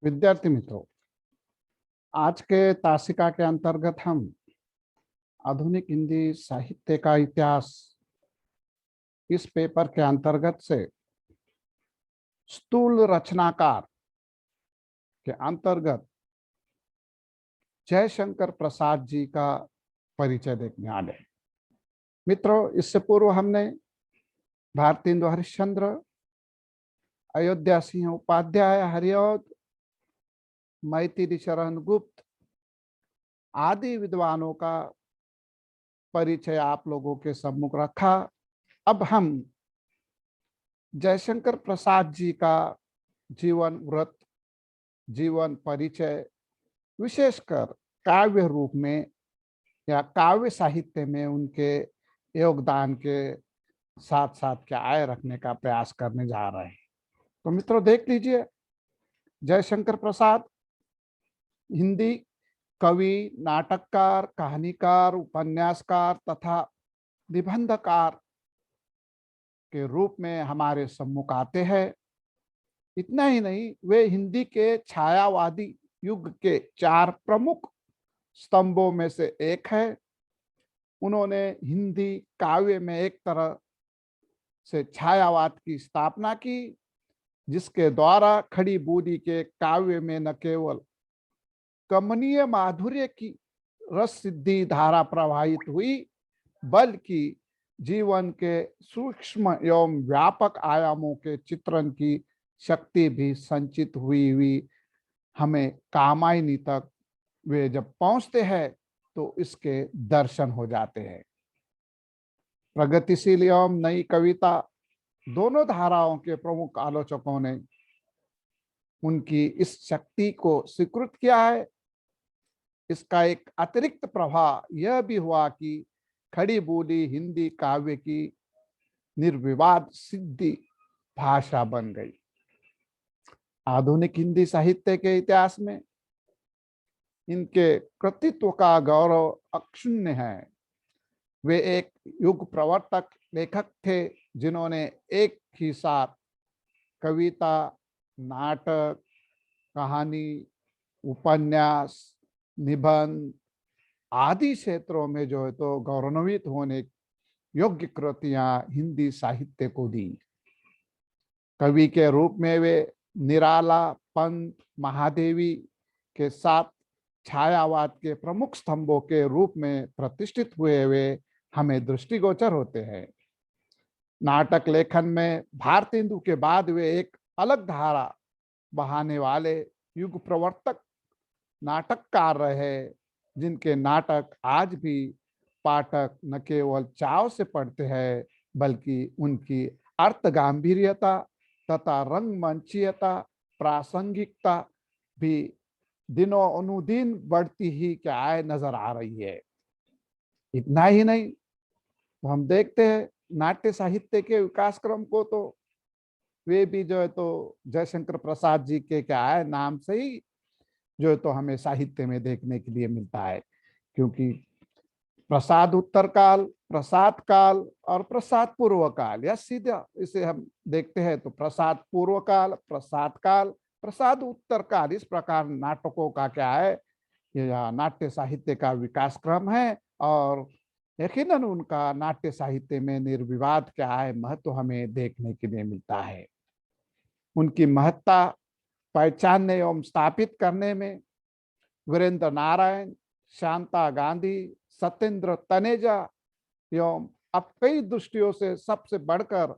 विद्यार्थी मित्रों, आज के तासिका के अंतर्गत हम आधुनिक हिंदी साहित्य का इतिहास इस पेपर के अंतर्गत से स्थूल रचनाकार के अंतर्गत जयशंकर प्रसाद जी का परिचय देखने वाले हैं। मित्रों, इससे पूर्व हमने भारतेंदु हरिश्चंद्र, अयोध्या सिंह उपाध्याय, हरिऔध, मैथिली शरण गुप्त आदि विद्वानों का परिचय आप लोगों के सम्मुख रखा। अब हम जयशंकर प्रसाद जी का जीवन व्रत, जीवन परिचय, विशेषकर काव्य रूप में या काव्य साहित्य में उनके योगदान के साथ साथ क्या आय रखने का प्रयास करने जा रहे हैं। तो मित्रों, देख लीजिए, जयशंकर प्रसाद हिंदी कवि, नाटककार, कहानीकार, उपन्यासकार तथा निबंधकार के रूप में हमारे सम्मुख आते हैं। इतना ही नहीं, वे हिंदी के छायावादी युग के 4 प्रमुख स्तंभों में से एक है। उन्होंने हिंदी काव्य में एक तरह से छायावाद की स्थापना की, जिसके द्वारा खड़ी बूदी के काव्य में न केवल कमनीय माधुर्य की रस सिद्धि धारा प्रवाहित हुई, बल्कि जीवन के सूक्ष्म एवं व्यापक आयामों के चित्रण की शक्ति भी संचित हुई हमें कामायनी तक वे जब पहुंचते हैं तो इसके दर्शन हो जाते हैं। प्रगतिशील एवं नई कविता दोनों धाराओं के प्रमुख आलोचकों ने उनकी इस शक्ति को स्वीकृत किया है। इसका एक अतिरिक्त प्रभाव यह भी हुआ कि खड़ी बोली हिंदी काव्य की निर्विवाद सिद्धि भाषा बन गई। आधुनिक हिंदी साहित्य के इतिहास में इनके कृतित्व का गौरव अक्षुण्य है। वे एक युग प्रवर्तक लेखक थे, जिन्होंने एक ही साथ कविता, नाटक, कहानी, उपन्यास, निबंध आदि क्षेत्रों में जो है तो गौरवान्वित होने योग्य कृतियां हिंदी साहित्य को दी। कवि के रूप में वे निराला, पंत, महादेवी के साथ छायावाद के प्रमुख स्तंभों के रूप में प्रतिष्ठित हुए वे हमें दृष्टिगोचर होते हैं। नाटक लेखन में भारतेंदु के बाद वे एक अलग धारा बहाने वाले युग प्रवर्तक नाटककार रहे, जिनके नाटक आज भी पाठक न केवल चाव से पढ़ते हैं, बल्कि उनकी अर्थ गांभीर्यता तथा रंगमंचीयता, प्रासंगिकता भी दिनों अनुदिन बढ़ती ही क्या है नजर आ रही है। इतना ही नहीं, तो हम देखते हैं नाट्य साहित्य के विकास क्रम को, तो वे भी जो है तो जयशंकर प्रसाद जी के क्या है नाम से ही जो है तो हमें साहित्य में देखने के लिए मिलता है। क्योंकि प्रसाद उत्तर काल, प्रसाद काल और प्रसाद पूर्व काल, या सीधा इसे हम देखते हैं तो प्रसाद पूर्व काल, प्रसाद काल, प्रसाद उत्तर काल, इस प्रकार नाटकों का क्या है यह नाट्य साहित्य का विकास क्रम है। और यकीनन उनका नाट्य साहित्य में निर्विवाद क्या है महत्व हमें देखने के लिए मिलता है। उनकी महत्ता पहचानने एवं स्थापित करने में वीरेंद्र नारायण, शांता गांधी, सत्येंद्र तनेजा एवं अब कई दृष्टियों से सबसे बढ़कर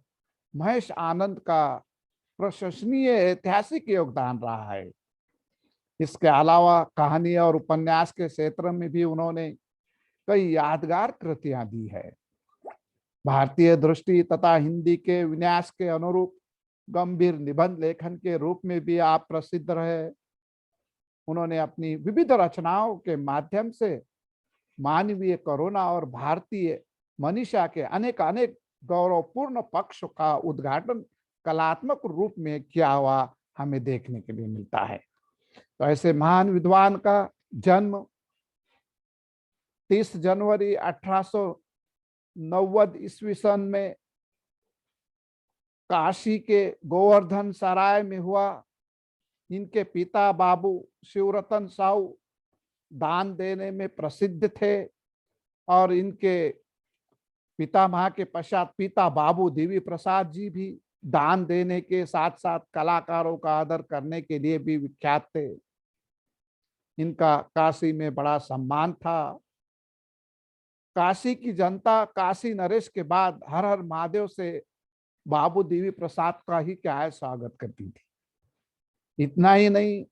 महेश आनंद का प्रशंसनीय ऐतिहासिक योगदान रहा है। इसके अलावा कहानी और उपन्यास के क्षेत्र में भी उन्होंने कई यादगार कृतियां दी है। भारतीय दृष्टि तथा हिंदी के विन्यास के अनुरूप गंभीर निबंध लेखन के रूप में भी आप प्रसिद्ध रहे। उन्होंने अपनी विविध रचनाओं के माध्यम से मानवीय करुणा और भारतीय मनीषा के अनेक अनेक गौरवपूर्ण पक्ष का उद्घाटन कलात्मक रूप में किया हुआ हमें देखने के लिए मिलता है। तो ऐसे महान विद्वान का जन्म 30 जनवरी 1890 ईस्वी सन में काशी के गोवर्धन सराय में हुआ। इनके पिता बाबू शिवरतन साहू दान देने में प्रसिद्ध थे, और इनके पितामह के पश्चात पिता बाबू देवी प्रसाद जी भी दान देने के साथ साथ कलाकारों का आदर करने के लिए भी विख्यात थे। इनका काशी में बड़ा सम्मान था। काशी की जनता काशी नरेश के बाद हर हर महादेव से बाबू देवी प्रसाद का ही क्या है स्वागत करती थी। इतना ही नहीं,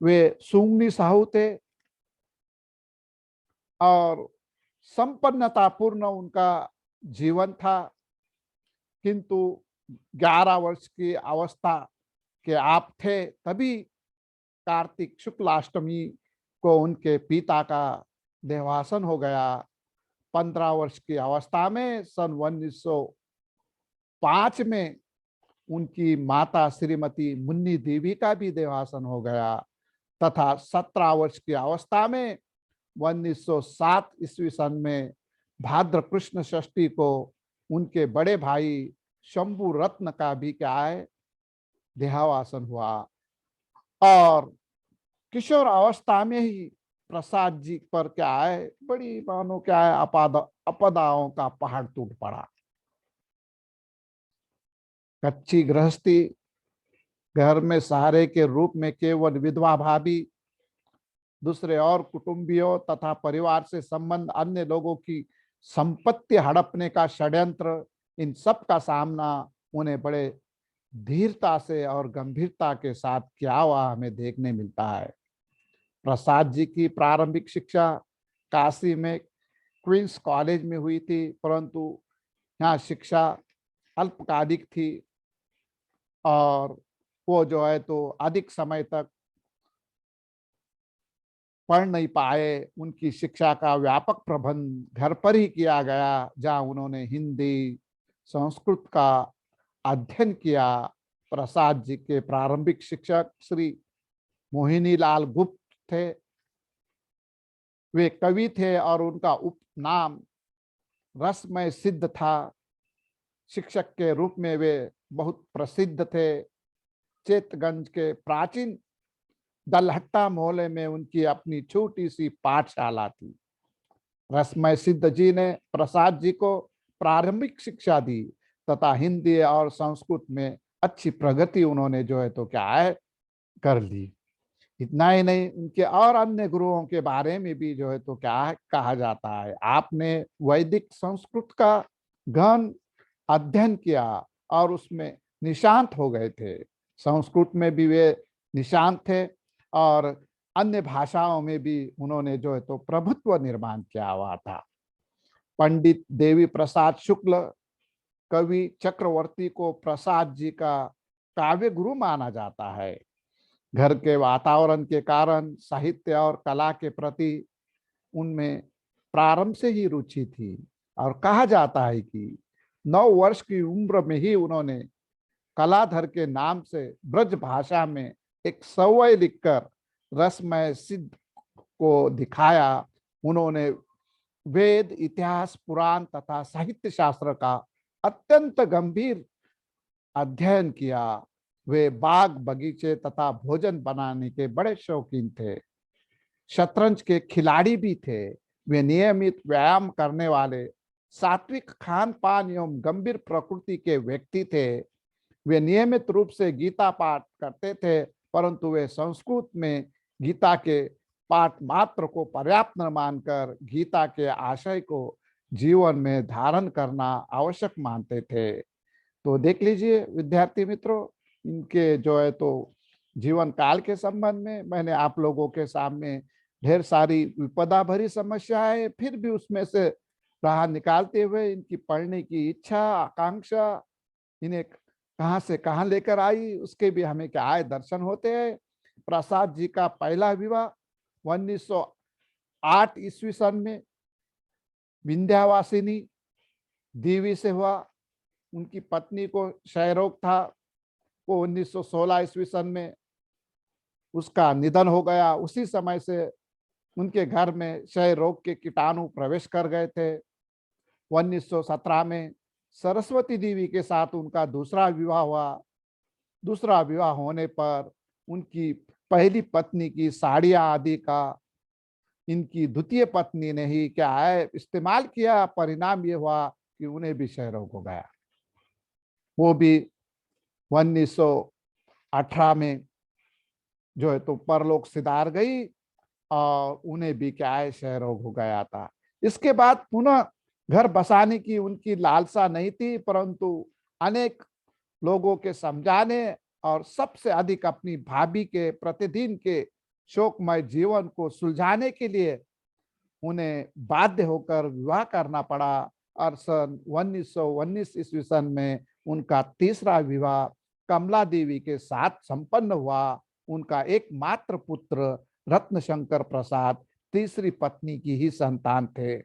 वे सुंगनी साहू थे और संपन्नतापूर्ण उनका जीवन था, किंतु 11 वर्ष की अवस्था के आप थे तभी कार्तिक शुक्ल अष्टमी को उनके पिता का देहावसान हो गया। 15 वर्ष की अवस्था में सन 1905 में उनकी माता श्रीमती मुन्नी देवी का भी देहावसान हो गया, तथा 17 वर्ष की अवस्था में 1907 ईस्वी सन में भाद्र कृष्ण षष्ठी को उनके बड़े भाई शंभु रत्न का भी क्या है देहावसान हुआ। और किशोर अवस्था में ही प्रसाद जी पर क्या है बड़ी मानो क्या है आपदाओं का पहाड़ टूट पड़ा। कच्ची गृहस्थी, घर में सहारे के रूप में केवल विधवा भाभी, दूसरे और कुटुंबियों तथा परिवार से संबंध अन्य लोगों की संपत्ति हड़पने का षड्यंत्र, इन सब का सामना उन्हें बड़े धीरता से और गंभीरता के साथ किया हुआ हमें देखने मिलता है। प्रसाद जी की प्रारंभिक शिक्षा काशी में क्वींस कॉलेज में हुई थी, परंतु यहाँ शिक्षा अल्पकालिक थी और वो जो है तो अधिक समय तक पढ़ नहीं पाए। उनकी शिक्षा का व्यापक प्रबंध घर पर ही किया गया, जहाँ उन्होंने हिंदी संस्कृत का अध्ययन किया। प्रसाद जी के प्रारंभिक शिक्षक श्री मोहिनी लाल गुप्त थे। वे कवि थे और उनका उपनाम रसमय सिद्ध था। शिक्षक के रूप में वे बहुत प्रसिद्ध थे। चेतगंज के प्राचीन दलहट्टा मोहल्ले में उनकी अपनी छोटी सी पाठशाला थी। रसमय सिद्ध जी ने प्रसाद जी को प्रारंभिक शिक्षा दी तथा हिंदी और संस्कृत में अच्छी प्रगति उन्होंने जो है तो क्या है कर ली। इतना ही नहीं, उनके और अन्य गुरुओं के बारे में भी जो है तो क्या है कहा जाता है। आपने वैदिक संस्कृत का गहन अध्ययन किया और उसमें निशांत हो गए थे। संस्कृत में भी वे निशांत थे और अन्य भाषाओं में भी उन्होंने जो है तो प्रभुत्व निर्माण किया हुआ था। पंडित देवी प्रसाद शुक्ल कवि चक्रवर्ती को प्रसाद जी का काव्य गुरु माना जाता है। घर के वातावरण के कारण साहित्य और कला के प्रति उनमें प्रारंभ से ही रुचि थी और कहा जाता है कि 9 वर्ष की उम्र में ही उन्होंने कलाधर के नाम से ब्रज भाषा में एक सवय लिखकर रसमय सिद्ध को दिखाया। उन्होंने वेद, इतिहास, पुराण तथा साहित्य शास्त्र का अत्यंत गंभीर अध्ययन किया। वे बाग बगीचे तथा भोजन बनाने के बड़े शौकीन थे। शतरंज के खिलाड़ी भी थे। वे नियमित व्यायाम करने वाले, सात्विक खान पान एवं गंभीर प्रकृति के व्यक्ति थे। वे नियमित रूप से गीता पाठ करते थे, परंतु वे संस्कृत में गीता के पाठ मात्र को पर्याप्त न मानकर गीता के आशय को जीवन में धारण करना आवश्यक मानते थे। तो देख लीजिए विद्यार्थी मित्रों, इनके जो है तो जीवन काल के संबंध में मैंने आप लोगों के सामने ढेर सारी विपदा भरी समस्याएं, फिर भी उसमें से राह निकालते हुए इनकी पढ़ने की इच्छा, आकांक्षा इन्हें कहाँ से कहाँ लेकर आई, उसके भी हमें क्या है दर्शन होते हैं। प्रसाद जी का पहला विवाह 1908 ईस्वी सन में विंध्यावासिनी देवी से हुआ। उनकी पत्नी को क्षय रोग था। वो 1916 ईस्वी सन में उसका निधन हो गया। उसी समय से उनके घर में क्षय रोग के कीटाणु प्रवेश कर गए थे। 1917 में सरस्वती देवी के साथ उनका दूसरा विवाह हुआ। दूसरा विवाह होने पर उनकी पहली पत्नी की साड़ियां आदि का इनकी द्वितीय पत्नी ने ही क्या है इस्तेमाल किया। परिणाम ये हुआ कि उन्हें भी क्षय रोग हो गया। वो भी 1918 में जो है तो परलोक सिधार गई और उन्हें भी क्या है क्षय रोग हो गया था। इसके बाद पुनः घर बसाने की उनकी लालसा नहीं थी, परंतु अनेक लोगों के समझाने और सबसे अधिक अपनी भाभी के प्रतिदिन के शोकमय जीवन को सुलझाने के लिए उन्हें बाध्य होकर विवाह करना पड़ा। और सन 1919 ईस्वी सन में उनका तीसरा विवाह कमला देवी के साथ संपन्न हुआ। उनका एकमात्र पुत्र रत्नशंकर प्रसाद तीसरी पत्नी की ही संतान थे,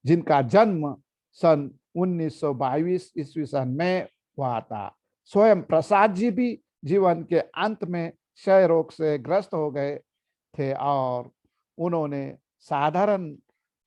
जिनका जन्म सन 1922 ईस्वी सन में हुआ था। स्वयं प्रसाद जी भी जीवन के अंत में क्षय रोग से ग्रस्त हो गए थे और उन्होंने साधारण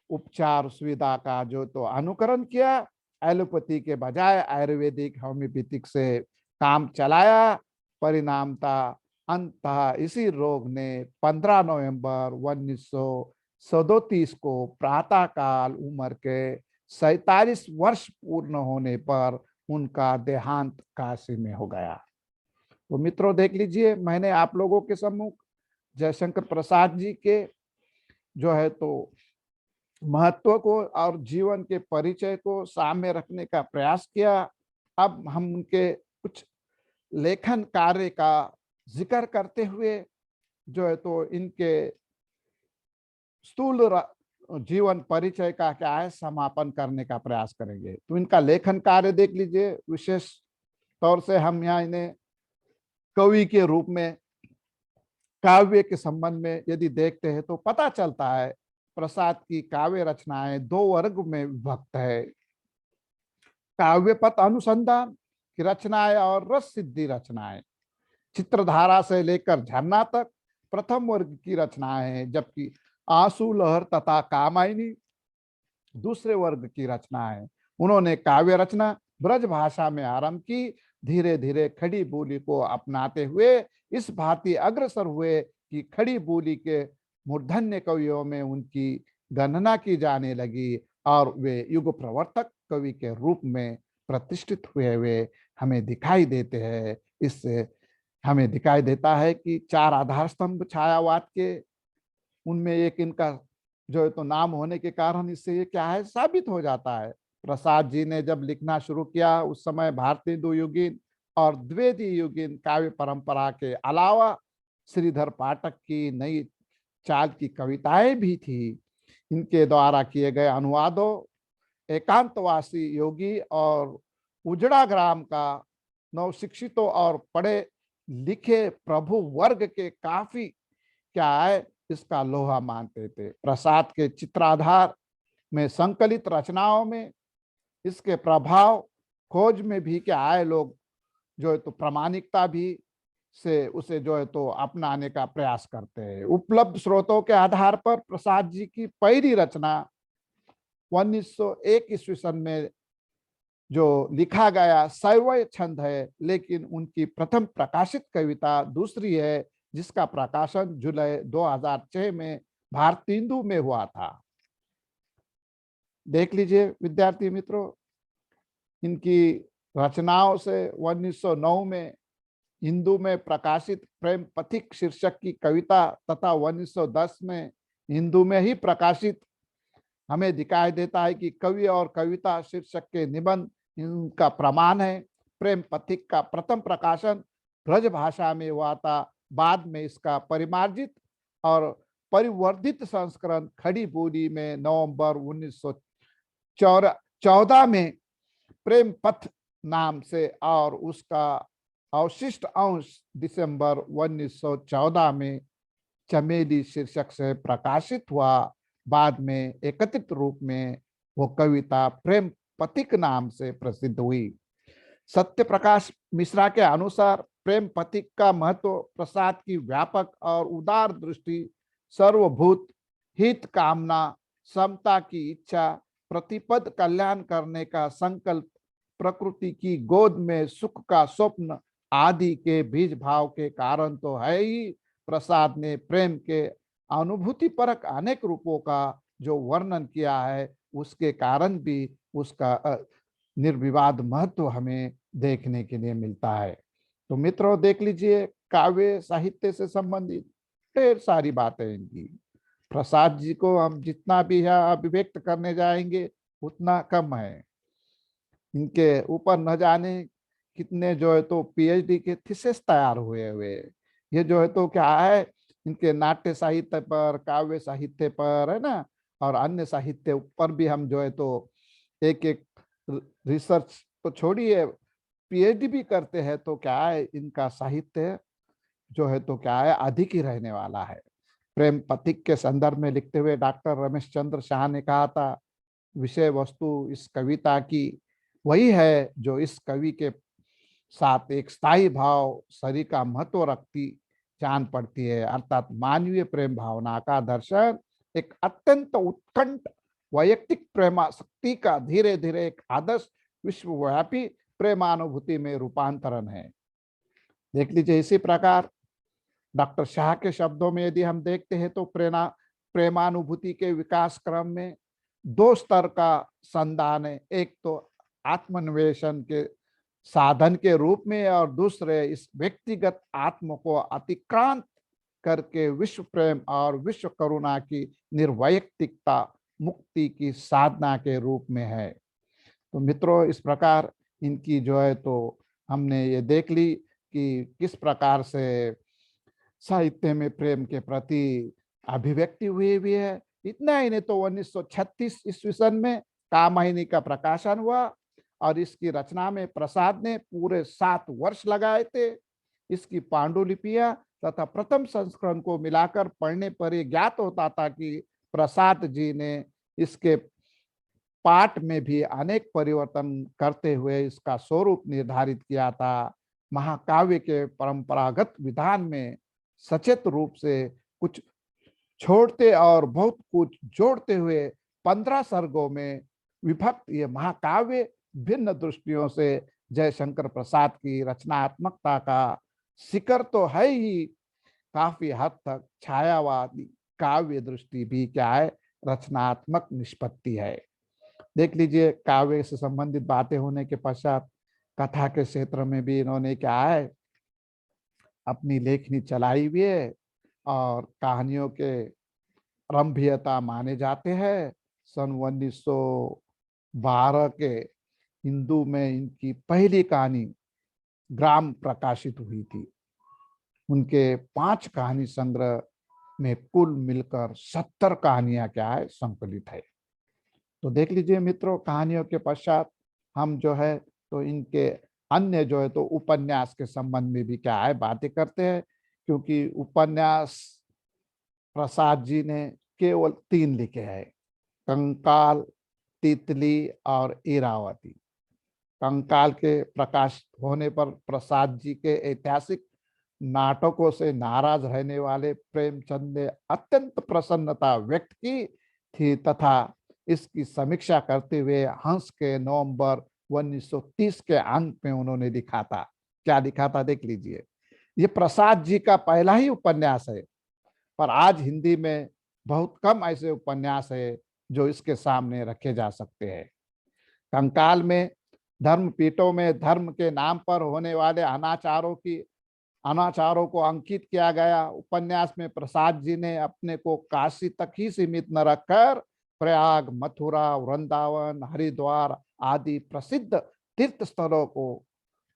उपचार सुविधा का जो तो अनुकरण किया, एलोपैथी के बजाय आयुर्वेदिक होम्योपैथिक से काम चलाया। परिणाम था अंततः इसी रोग ने 15 नवंबर 1937 को प्रातः काल उम्र के 47 वर्ष पूर्ण होने पर उनका देहांत काशी में हो गया। तो मित्रों देख लीजिए, मैंने आप लोगों के सम्मुख जयशंकर प्रसाद जी के जो है तो महत्व को और जीवन के परिचय को सामने रखने का प्रयास किया। अब हम उनके कुछ लेखन कार्य का जिक्र करते हुए जो है तो इनके स्थूल जीवन परिचय का क्या है समापन करने का प्रयास करेंगे। तो इनका लेखन कार्य देख लीजिए। विशेष तौर से हम यहाँ इन्हें कवि के रूप में काव्य के संबंध में यदि देखते हैं तो पता चलता है प्रसाद की काव्य रचनाएं दो वर्ग में विभक्त है। काव्य पथ अनुसंधान की रचनाएं और रस सिद्धि रचनाएं। चित्रधारा से लेकर झरना तक प्रथम वर्ग की रचनाएं हैं, जबकि आंसू लहर तथा कामायनी दूसरे वर्ग की रचनाएं। उन्होंने काव्य रचना ब्रज भाषा में आरंभ की, धीरे धीरे खड़ी बोली को अपनाते हुए इस भांति अग्रसर हुए कि खड़ी बोली के मूर्धन्य कवियों में उनकी गणना की जाने लगी और वे युग प्रवर्तक कवि के रूप में प्रतिष्ठित हुए हमें दिखाई देते हैं। इससे हमें दिखाई देता है कि चार आधार स्तंभ छायावाद के उनमें एक इनका जो है तो नाम होने के कारण इससे ये क्या है साबित हो जाता है। प्रसाद जी ने जब लिखना शुरू किया उस समय भारतीय युगीन और द्विवेदी युगीन काव्य परंपरा के अलावा श्रीधर पाठक की नई चाल की कविताएं भी थी। इनके द्वारा किए गए अनुवादों एकांतवासी योगी और उजड़ा ग्राम का नवशिक्षितों और पढ़े लिखे प्रभु वर्ग के काफी क्या है इसका लोहा मानते थे। प्रसाद के चित्राधार में संकलित रचनाओं में इसके प्रभाव खोज में भी क्या है लोग जो है तो प्रामाणिकता भी से उसे जो है तो अपनाने का प्रयास करते हैं। उपलब्ध स्रोतों के आधार पर प्रसाद जी की पहली रचना 1901 ईस्वी सन में जो लिखा गया शैवय छंद है, लेकिन उनकी प्रथम प्रकाशित कविता दूसरी है जिसका प्रकाशन जुलाई 2006 में भारतेंदु में हुआ था। देख लीजिए विद्यार्थी मित्रों, इनकी रचनाओं से 1909 में हिंदू में प्रकाशित प्रेम पथिक शीर्षक की कविता तथा 1910 में हिंदू में ही प्रकाशित हमें दिखाई देता है कि कवि और कविता शीर्षक के निबंध इनका प्रमाण है। प्रेम पथिक का प्रथम प्रकाशन ब्रज भाषा में हुआ था। बाद में इसका परिमार्जित और परिवर्धित संस्करण खड़ी बोली में नवंबर 1914 में प्रेम पथ नाम से और उसका अवशिष्ट अंश दिसंबर 1914 में चमेली शीर्षक से प्रकाशित हुआ। बाद में एकत्रित रूप में वो कविता प्रेम पथिक नाम से प्रसिद्ध हुई। सत्य प्रकाश मिश्रा के अनुसार प्रेम पथिक का महत्व प्रसाद की व्यापक और उदार दृष्टि, सर्वभूत हित कामना, समता की इच्छा, प्रतिपद कल्याण करने का संकल्प, प्रकृति की गोद में सुख का स्वप्न आदि के बीज भाव के कारण तो है ही। प्रसाद ने प्रेम के अनुभूति परक अनेक रूपों का जो वर्णन किया है, उसके कारण भी उसका निर्विवाद महत्व हमें देखने के लिए मिलता है। तो मित्रों, देख लीजिए, काव्य साहित्य से संबंधित ढेर सारी बातें इनकी। प्रसाद जी को हम जितना भी है अभिव्यक्त करने जाएंगे उतना कम है। इनके ऊपर न जाने कितने जो है तो पीएचडी के थीसिस तैयार हुए हुए। ये जो है तो क्या है, इनके नाट्य साहित्य पर, काव्य साहित्य पर, है ना, और अन्य साहित्य पर भी हम जो है तो एक एक रिसर्च तो छोड़िए, पीएचडी भी करते हैं, तो क्या है, इनका साहित्य जो है तो क्या है, अधिक ही रहने वाला है। प्रेम पथिक के संदर्भ में लिखते हुए डॉक्टर रमेश चंद्र शाह ने कहा था, विषय वस्तु इस कविता की वही है जो इस कवि के साथ एक स्थायी भाव शरीर का महत्व रखती जान पड़ती है, अर्थात मानवीय प्रेम भावना का दर्शन एक अत्यंत उत्कंठ वैयक्तिक प्रेमाशक्ति का धीरे धीरे एक आदर्श विश्वव्यापी प्रेमानुभूति में रूपांतरण है। देख लीजिए, इसी प्रकार डॉक्टर शाह के शब्दों में यदि हम देखते हैं तो प्रेमानुभूति के विकास क्रम में दो स्तर का संधान है। एक तो आत्मन्वेषण के साधन के रूप में, और दूसरे इस व्यक्तिगत आत्म को अतिक्रांत करके विश्व प्रेम और विश्व करुणा की निर्वैयक्तिकता मुक्ति की साधना के रूप में है। तो मित्रों, इस प्रकार इनकी जो है तो हमने ये देख ली कि किस प्रकार से साहित्य में प्रेम के प्रति अभिव्यक्ति हुई भी है। इतना ही नहीं तो 1936 ईस्वी सन में कामायनी का प्रकाशन हुआ, और इसकी रचना में प्रसाद ने पूरे 7 वर्ष लगाए थे। इसकी पांडुलिपियां तथा प्रथम संस्करण को मिलाकर पढ़ने पर यह ज्ञात होता था कि प्रसाद जी ने इसके पाठ में भी अनेक परिवर्तन करते हुए इसका स्वरूप निर्धारित किया था। महाकाव्य के परंपरागत विधान में सचेत रूप से कुछ छोड़ते और बहुत कुछ जोड़ते हुए 15 सर्गों में विभक्त ये महाकाव्य भिन्न दृष्टियों से जयशंकर प्रसाद की रचनात्मकता का शिखर तो है ही, काफी हद तक छायावादी काव्य दृष्टि भी क्या है, रचनात्मक निष्पत्ति है। देख लीजिए, काव्य से संबंधित बातें होने के पश्चात कथा के क्षेत्र में भी इन्होंने क्या है, अपनी लेखनी चलाई हुई है, और कहानियों के रंभीयता माने जाते हैं। सन 1912 के हिंदू में इनकी पहली कहानी ग्राम प्रकाशित हुई थी। उनके 5 कहानी संग्रह में कुल मिलकर 70 कहानियां क्या है, संकलित है। तो देख लीजिए मित्रों, कहानियों के पश्चात हम जो है तो इनके अन्य जो है तो उपन्यास के संबंध में भी क्या है बातें करते हैं, क्योंकि उपन्यास प्रसाद जी ने केवल 3 लिखे हैं, कंकाल, तितली और इरावती। कंकाल के प्रकाश होने पर प्रसाद जी के ऐतिहासिक नाटकों से नाराज रहने वाले प्रेमचंद ने अत्यंत प्रसन्नता व्यक्त की थी, तथा इसकी समीक्षा करते हुए हंस के नवंबर 1930 के अंक में उन्होंने लिखा था। क्या लिखा था, देख लीजिए। ये प्रसाद जी का पहला ही उपन्यास है, पर आज हिंदी में बहुत कम ऐसे उपन्यास है जो इसके सामने रखे जा सकते हैं। कंकाल में धर्मपीठों में धर्म के नाम पर होने वाले अनाचारों को अंकित किया गया। उपन्यास में प्रसाद जी ने अपने को काशी तक ही सीमित न रखकर प्रयाग, मथुरा, वृंदावन, हरिद्वार आदि प्रसिद्ध तीर्थ स्थलों को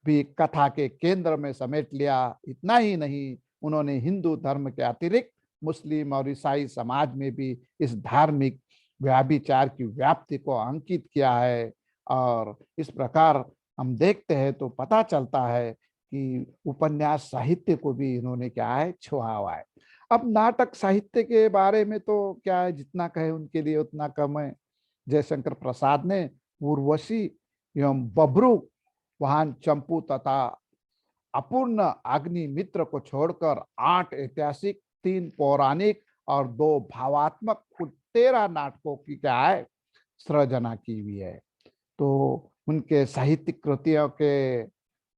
भी कथा के केंद्र में समेट लिया। इतना ही नहीं, उन्होंने हिंदू धर्म के अतिरिक्त मुस्लिम और ईसाई समाज में भी इस धार्मिक व्याभिचार की व्याप्ति को अंकित किया है। और इस प्रकार हम देखते हैं तो पता चलता है कि उपन्यास साहित्य को भी इन्होंने क्या है, छुआ हुआ है। अब नाटक साहित्य के बारे में तो क्या है, जितना कहे उनके लिए उतना कम है। जयशंकर प्रसाद ने उर्वशी एवं बब्रू, वाहन चंपू तथा अपूर्ण अग्निमित्र को छोड़कर 8 ऐतिहासिक, 3 पौराणिक और 2 भावात्मक, कुल 13 नाटकों की क्या है, सृजना की हुई है। तो उनके साहित्यिक कृतियों के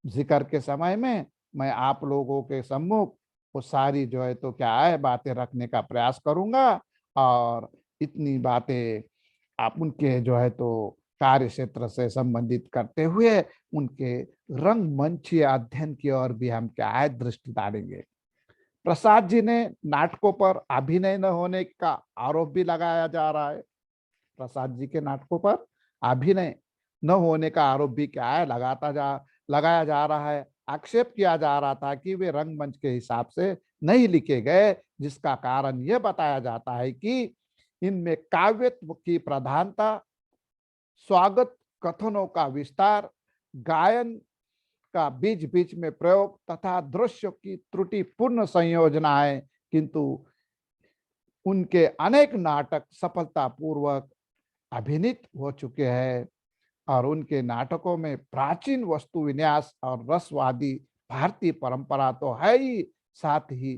जिक्र के समय में मैं आप लोगों के सम्मुख वो सारी जो है तो क्या है बातें रखने का प्रयास करूंगा, और इतनी बातें आप उनके जो है तो कार्य क्षेत्र से संबंधित करते हुए उनके रंगमंचीय अध्ययन की ओर भी हम क्या है दृष्टि डालेंगे। प्रसाद जी ने नाटकों पर अभिनय न होने का आरोप भी लगाया जा रहा है। प्रसाद जी के नाटकों पर अभिनय न होने का आरोप भी क्या है लगाया जा रहा है। आक्षेप किया जा रहा था कि वे रंगमंच के हिसाब से नहीं लिखे गए, जिसका कारण यह बताया जाता है कि इनमें काव्यत्व की प्रधानता, स्वागत कथनों का विस्तार, गायन का बीच बीच में प्रयोग तथा दृश्य की त्रुटिपूर्ण संयोजना है, किंतु उनके अनेक नाटक सफलतापूर्वक अभिनीत हो चुके हैं और उनके नाटकों में प्राचीन वस्तु विन्यास और रसवादी भारतीय परंपरा तो है ही, साथ ही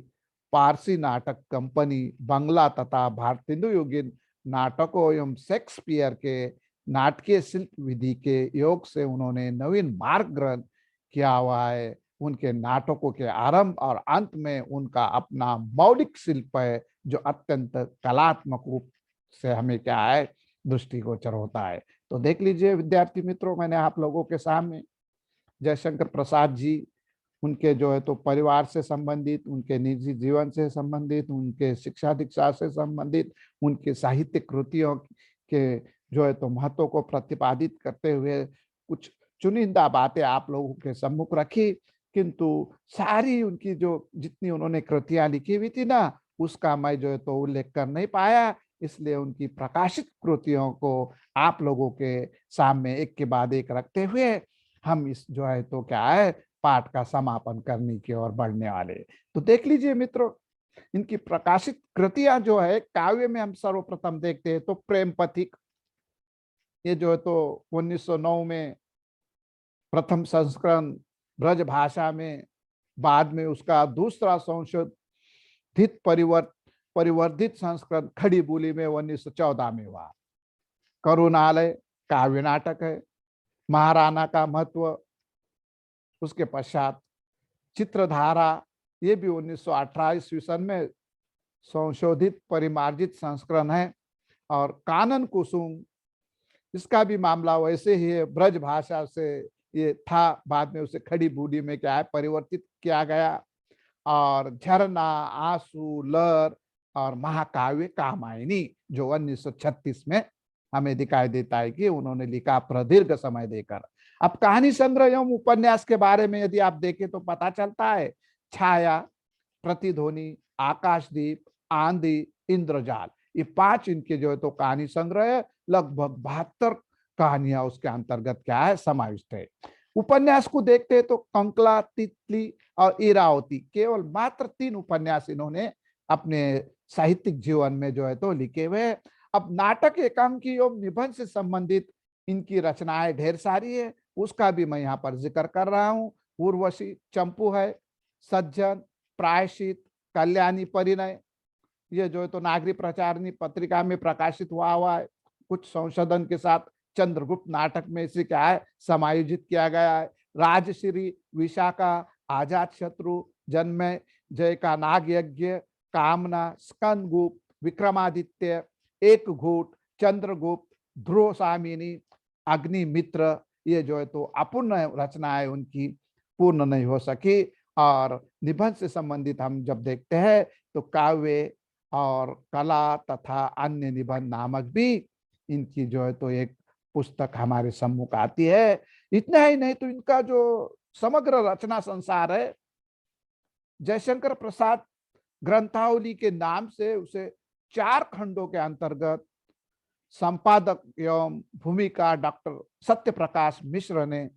पारसी नाटक कंपनी, बंगला तथा भारतीय युगीन नाटकों एवं शेक्सपियर के नाटकीय शिल्प विधि के योग से उन्होंने नवीन मार्ग ग्रहण किया हुआ है। उनके नाटकों के आरंभ और अंत में उनका अपना मौलिक शिल्प है, जो अत्यंत कलात्मक रूप से हमें क्या है दृष्टिगोचर होता है। तो देख लीजिए विद्यार्थी मित्रों, मैंने आप लोगों के सामने जयशंकर प्रसाद जी, उनके जो है तो परिवार से संबंधित, उनके निजी जीवन से संबंधित, उनके शिक्षा दीक्षा से संबंधित, उनके साहित्यिक कृतियों के जो है तो महत्व को प्रतिपादित करते हुए कुछ चुनिंदा बातें आप लोगों के सम्मुख रखी, किंतु सारी उनकी जो जितनी उन्होंने कृतियां लिखी हुई थी ना, उसका मैं जो है तो उल्लेख कर नहीं पाया। इसलिए उनकी प्रकाशित कृतियों को आप लोगों के सामने एक के बाद एक रखते हुए हम इस जो है तो क्या है पाठ का समापन करने की ओर बढ़ने वाले। तो देख लीजिए मित्रों, इनकी प्रकाशित कृतियां जो है काव्य में हम सर्वप्रथम देखते हैं तो प्रेम पथिक, ये जो है तो 1909 में प्रथम संस्करण ब्रज भाषा में, बाद में उसका दूसरा संशोधित परिवर्धित संस्करण खड़ी बोली में 1914 में हुआ। करुणालय काव्य नाटक है। महाराणा का महत्व, उसके पश्चात चित्रधारा, ये भी 1918 ईस्वी सन में संशोधित परिमार्जित संस्करण है। और कानन कुसुम, इसका भी मामला वैसे ही है, ब्रज भाषा से ये था, बाद में उसे खड़ी बोली में क्या है परिवर्तित किया गया। और झरना, आंसू, लहर और महाकाव्य कामायनी जो 1936 में हमें दिखाई देता है कि उन्होंने लिखा प्रदीर्घ समय देकर। अब कहानी संग्रह एवं उपन्यास के बारे में यदि आप देखें तो पता चलता है, छाया, प्रतिध्वनि, आकाशदीप, आंधी, इंद्रजाल, ये 5 इनके जो है तो कहानी संग्रह है। लगभग 72 कहानियां उसके अंतर्गत क्या है समाविष्ट है। उपन्यास को देखते हैं तो कंकला, तितली और इरावती, केवल मात्र 3 उपन्यास इन्होंने अपने साहित्यिक जीवन में जो है तो लिखे हुए। अब नाटक, एकांकी एवं निबंध से संबंधित इनकी रचनाएं ढेर सारी है, उसका भी मैं यहाँ पर जिक्र कर रहा हूँ। उर्वशी, चंपू है, सज्जन, प्रायश्चित, कल्याणी परिणय, ये जो है तो नागरिक प्रचारणी पत्रिका में प्रकाशित हुआ है। कुछ संशोधन के साथ चंद्रगुप्त नाटक में इसे क्या है समायोजित किया गया है। राजश्री, विशाखा, आजाद शत्रु, जन्मय, जय का नाग यज्ञ, कामना, स्कंदगुप्त, विक्रमादित्य, एक घूट, चंद्रगुप्त, ध्रुव सामिनी, अग्निमित्र, ये जो है तो अपूर्ण रचनाएं उनकी पूर्ण नहीं हो सकी। और निबंध से संबंधित हम जब देखते हैं तो काव्य और कला तथा अन्य निबंध नामक भी इनकी जो है तो एक पुस्तक हमारे सम्मुख आती है। इतना ही नहीं तो इनका जो समग्र रचना संसार है, जयशंकर प्रसाद ग्रंथावली के नाम से उसे 4 खंडों के अंतर्गत संपादक एवं भूमिका डॉक्टर सत्य प्रकाश मिश्र ने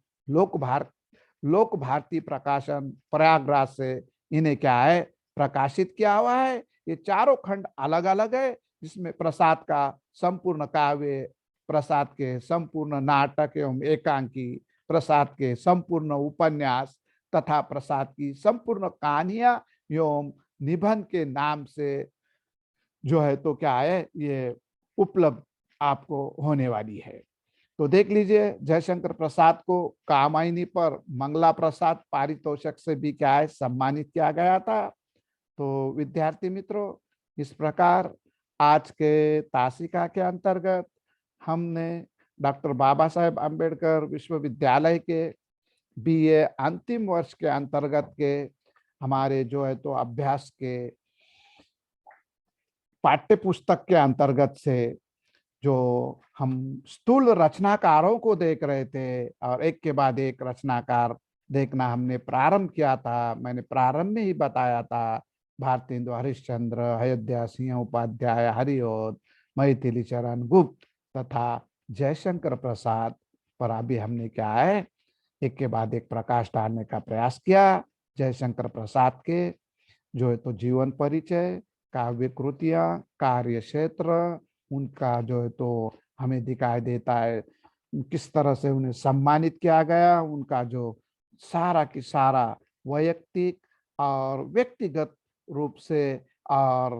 लोक भारती प्रकाशन प्रयागराज से इन्हें क्या है प्रकाशित किया हुआ है। ये चारों खंड अलग अलग है, जिसमें प्रसाद का संपूर्ण काव्य, प्रसाद के संपूर्ण नाटक एवं एकांकी, प्रसाद के संपूर्ण उपन्यास तथा प्रसाद की संपूर्ण कहानियां एवं निबंध के नाम से जो है तो क्या है ये उपलब्ध आपको होने वाली है। तो देख लीजिए, जयशंकर प्रसाद को कामायनी पर मंगला प्रसाद पारितोषिक से भी क्या है, सम्मानित किया गया था। तो विद्यार्थी मित्रों, इस प्रकार आज के तासिका के अंतर्गत हमने डॉक्टर बाबा साहेब अम्बेडकर विश्वविद्यालय के बीए अंतिम वर्ष के अंतर्गत के हमारे जो है तो अभ्यास के पाठ्य पुस्तक के अंतर्गत से जो हम स्थूल रचनाकारों को देख रहे थे और एक के बाद एक रचनाकार देखना हमने प्रारंभ किया था। मैंने प्रारंभ में ही बताया था, भारतेंदु हरिश्चंद्र, अयोध्या सिंह उपाध्याय, हरिऔध, मैथिली चरण गुप्त तथा जयशंकर प्रसाद पर अभी हमने क्या है, एक के बाद एक प्रकाश डालने का प्रयास किया। जयशंकर प्रसाद के जो है तो जीवन परिचय, काव्य कृतियां, कार्य क्षेत्र, उनका जो है तो हमें दिखाई देता है किस तरह से उन्हें सम्मानित किया गया, उनका जो सारा की सारा वैयक्तिक और व्यक्तिगत रूप से और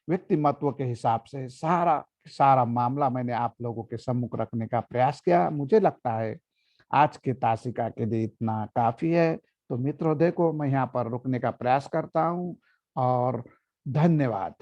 व्यक्तिमत्व के हिसाब से सारा सारा मामला मैंने आप लोगों के सम्मुख रखने का प्रयास किया। मुझे लगता है आज के तासिका के लिए इतना काफी है। तो मित्रों देखो, मैं यहाँ पर रुकने का प्रयास करता हूँ और धन्यवाद।